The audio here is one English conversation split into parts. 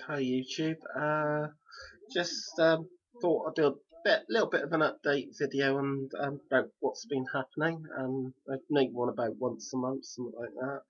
Hi YouTube. Just thought I'd do little bit of an update video and about what's been happening. I make one about once a month, something like that.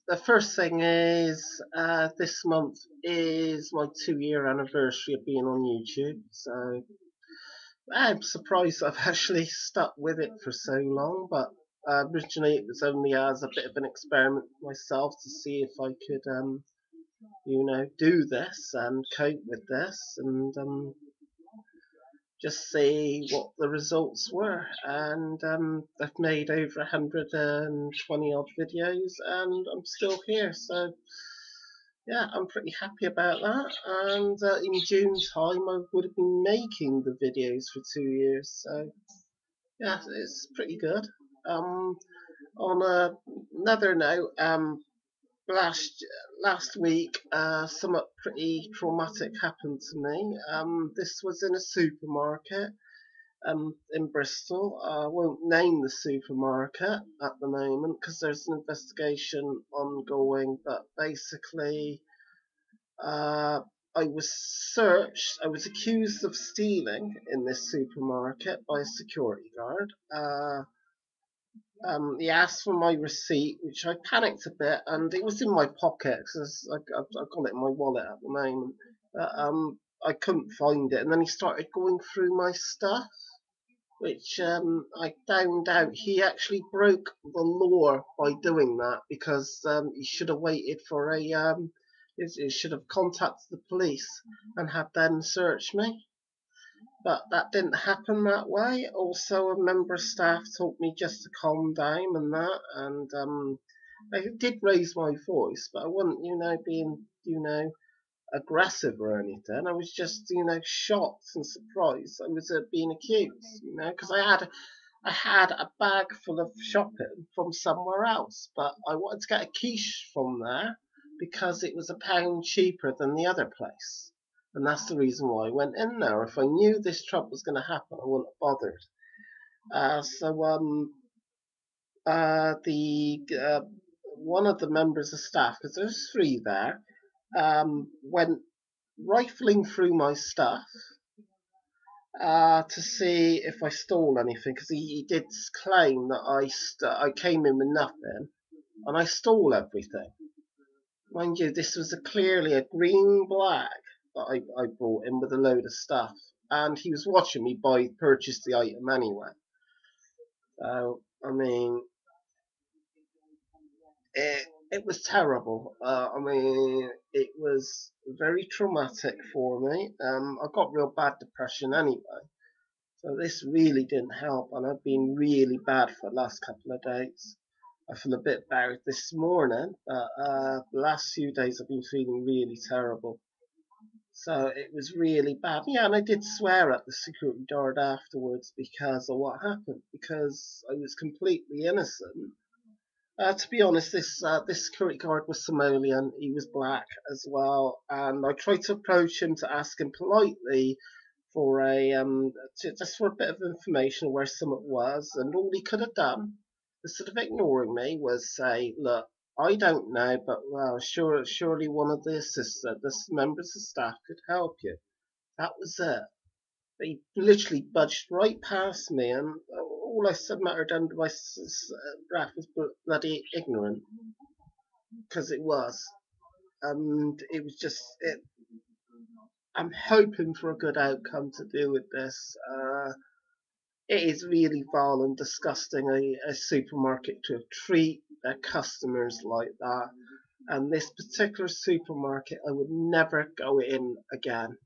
The first thing is this month is my 2 year anniversary of being on YouTube. So I'm surprised I've actually stuck with it for so long. But originally it was only as a bit of an experiment myself to see if I could do this and cope with this and just see what the results were. And I've made over 120 odd videos and I'm still here. So, yeah, I'm pretty happy about that. And in June time, I would have been making the videos for 2 years. So, yeah, it's pretty good. Um, on another note, last last week, something pretty traumatic happened to me. This was in a supermarket in Bristol. I won't name the supermarket at the moment because there's an investigation ongoing. But basically, uh, I was searched. I was accused of stealing in this supermarket by a security guard. He asked for my receipt, which I panicked a bit, and it was in my pocket because I've got it in my wallet at the moment. But I couldn't find it, and then he started going through my stuff, which I found out he actually broke the law by doing that because he should have waited for he should have contacted the police and had them search me. But that didn't happen that way. Also, a member of staff told me just to calm down and that, and I did raise my voice, but I wasn't, being, aggressive or anything. I was just, shocked and surprised I was being accused, because I had a bag full of shopping from somewhere else, but I wanted to get a quiche from there because it was £1 cheaper than the other place. And that's the reason why I went in there. If I knew this trouble was going to happen, I wouldn't have bothered. The one of the members of staff, because there's three there, went rifling through my stuff to see if I stole anything, because he did claim that I came in with nothing and I stole everything. Mind you, this was clearly a green bag that I brought in with a load of stuff, and he was watching me purchase the item anyway. So I mean, it was terrible. I mean, it was very traumatic for me. I got real bad depression anyway. So this really didn't help, and I've been really bad for the last couple of days. I feel a bit better this morning, but the last few days I've been feeling really terrible. So it was really bad. Yeah, and I did swear at the security guard afterwards because of what happened, because I was completely innocent. To be honest, this security guard was Somalian. He was black as well, and I tried to approach him to ask him politely for just for a bit of information where Summit was, and all he could have done, instead of ignoring me, was say, "Look, I don't know, but well, surely one of the assistants, the members of staff could help you." That was it. But he literally budged right past me, and all I said muttered under my breath was bloody ignorant, because it was, and it was just it. I'm hoping for a good outcome to do with this. It is really vile and disgusting a supermarket to treat their customers like that. And this particular supermarket, I would never go in again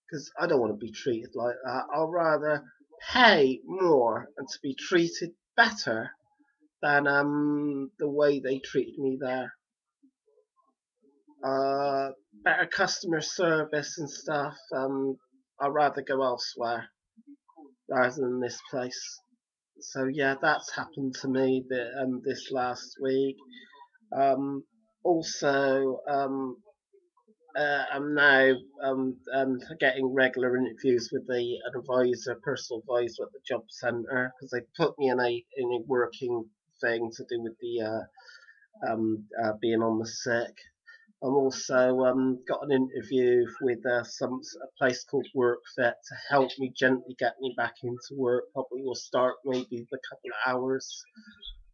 because I don't want to be treated like that. I'll rather pay more and to be treated better than the way they treated me there. Better customer service and stuff. I'd rather go elsewhere rather than this place. So yeah, that's happened to me this last week. Um, also, I'm now getting regular interviews with the personal advisor at the job centre, because they put me in a working thing to do with the being on the sick. I'm also got an interview with a place called WorkFit to help me gently get me back into work. Probably will start maybe with a couple of hours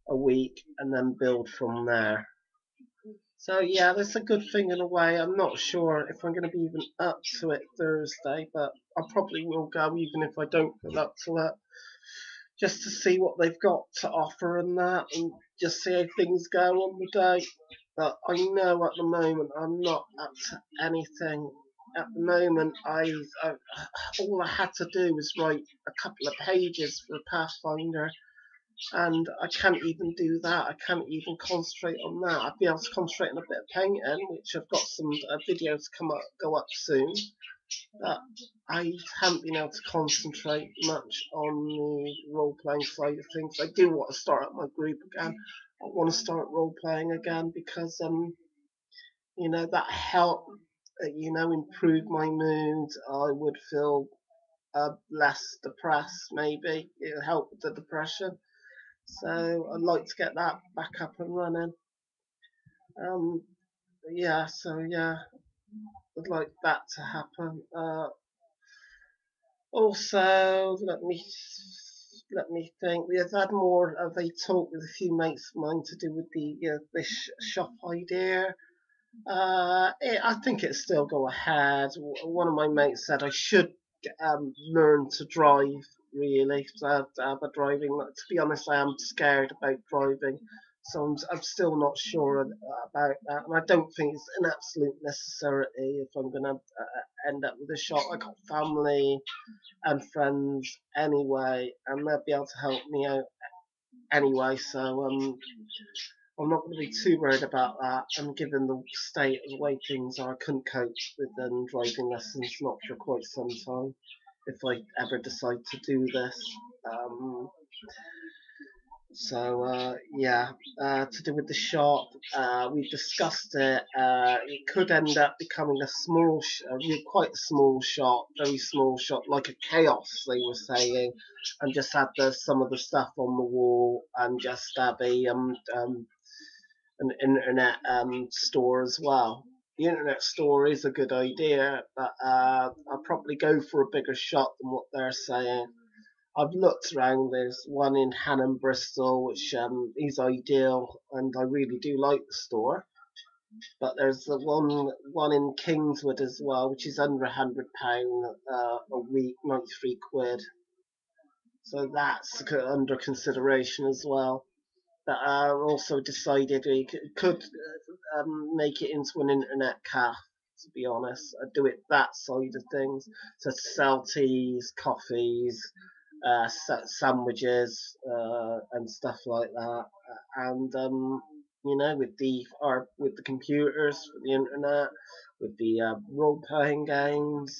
a week and then build from there. So yeah, that's a good thing in a way. I'm not sure if I'm going to be even up to it Thursday, but I probably will go even if I don't feel up to it, just to see what they've got to offer and that, and just see how things go on the day. But I know at the moment I'm not up to anything. At the moment, I all I had to do was write a couple of pages for Pathfinder, and I can't even do that. I can't even concentrate on that. I'd be able to concentrate on a bit of painting, which I've got some videos go up soon. But I haven't been able to concentrate much on the role playing side of things. I do want to start up my group again. I want to start role playing again because that helped improve my mood. I would feel less depressed. Maybe it'll help with the depression. So I'd like to get that back up and running. Um, yeah, so yeah, I'd like that to happen. Also, let me think. We've had more of a talk with a few mates of mine to do with this shop idea. I think it still go ahead. One of my mates said I should learn to drive. Really, so I have a driving. To be honest, I am scared about driving, so I'm still not sure about that. And I don't think it's an absolute necessity if I'm going to end up with a shop. I got family and friends anyway, and they'll be able to help me out anyway. So I'm not going to be too worried about that. And given the state of the way things are, I couldn't cope with driving lessons not for quite some time if I ever decide to do this. Um, yeah, to do with the shop, we discussed it. It could end up becoming quite a small shop, very small shop, like a chaos. They were saying, and just have some of the stuff on the wall, and just have an internet store as well. The internet store is a good idea, but I'll probably go for a bigger shop than what they're saying. I've looked around. There's one in Hanham, Bristol, which is ideal, and I really do like the store. But there's the one in Kingswood as well, which is under £100 a week, 93 quid. So that's under consideration as well. But I also decided we could make it into an internet cafe. To be honest, I'd do it that side of things. So sell teas, coffees, sandwiches, and stuff like that. And with the computers, with the internet, with the role playing games,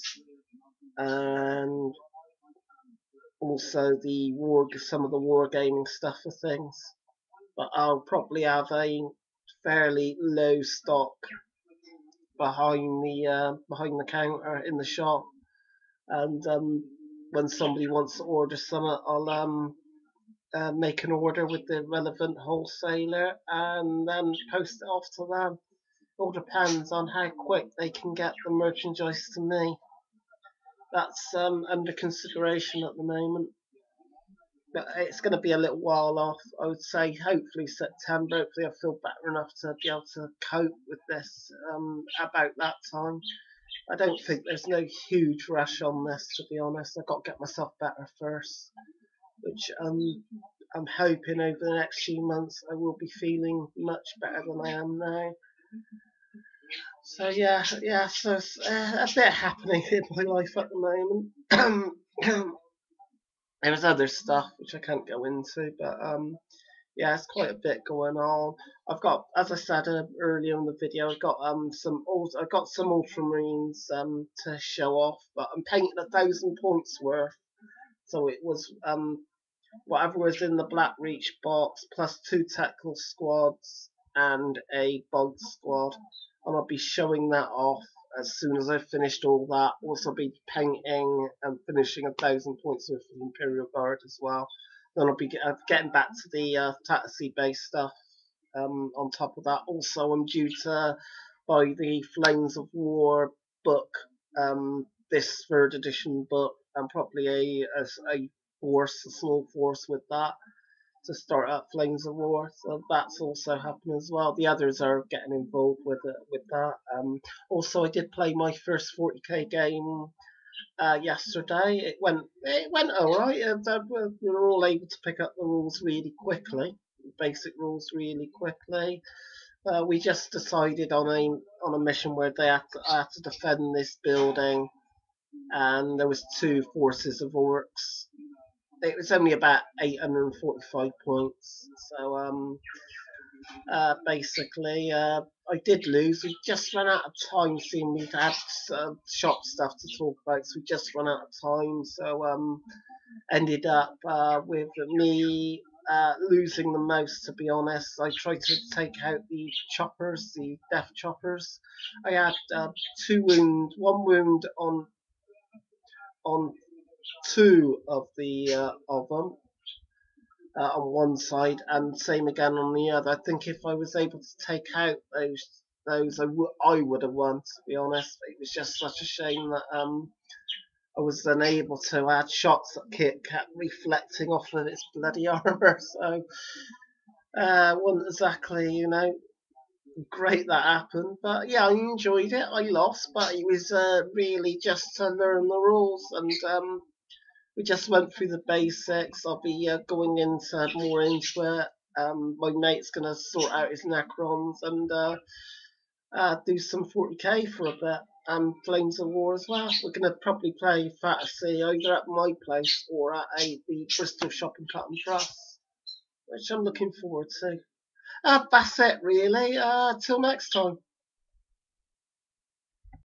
and also some of the wargaming stuff of things. But I'll probably have a fairly low stock behind the counter in the shop, and when somebody wants to order something, I'll make an order with the relevant wholesaler and then post it off to them. All depends on how quick they can get the merchandise to me. That's under consideration at the moment. But it's going to be a little while off. I would say hopefully September. Hopefully I feel better enough to be able to cope with this about that time. I don't think there's no huge rush on this, to be honest. I've got to get myself better first, which I'm hoping over the next few months I will be feeling much better than I am now. So yeah, so it's a bit happening in my life at the moment. There's other stuff which I can't go into, but yeah, it's quite a bit going on. I've got, as I said earlier in the video, I've got some ultramarines to show off, but I'm painting 1,000 points worth. So it was whatever was in the Black Reach box plus 2 tactical squads and a bug squad, and I'll be showing that off as soon as I've finished all that. Also be painting and finishing 1,000 points with the Imperial Guard as well. Then I'll be getting back to the Tattersea base stuff on top of that. Also, I'm due to by the Flames of War book, this third edition book, and probably a force, a small force with that to start up Flames of War. So that's also happening as well. The others are getting involved with it, with that. Also, I did play my first 40k game yesterday. It went all right. We were all able to pick up the rules really quickly, basic rules really quickly. We just decided on a mission where I had to defend this building, and there was two forces of orcs. It was only about 845 points. So basically, I did lose. We just ran out of time. Seeing we'd had shop stuff to talk about, so we just ran out of time. So ended up with me losing the most. To be honest, I tried to take out the choppers, the death choppers. I had one wound on two of them, on one side, and same again on the other. I think if I was able to take out I would have won. To be honest, it was just such a shame that I was unable to add shots that kept reflecting off of its bloody armor. So wasn't exactly, great that happened. But yeah, I enjoyed it. I lost, but it was really just to learn the rules, and we just went through the basics. I'll be going into more into it. My mate's gonna sort out his Necrons and do some 40k for a bit. And Flames of War as well. We're gonna probably play Fantasy either at my place or at the Bristol Shopping Cut and Press, which I'm looking forward to. That's it really. Till next time.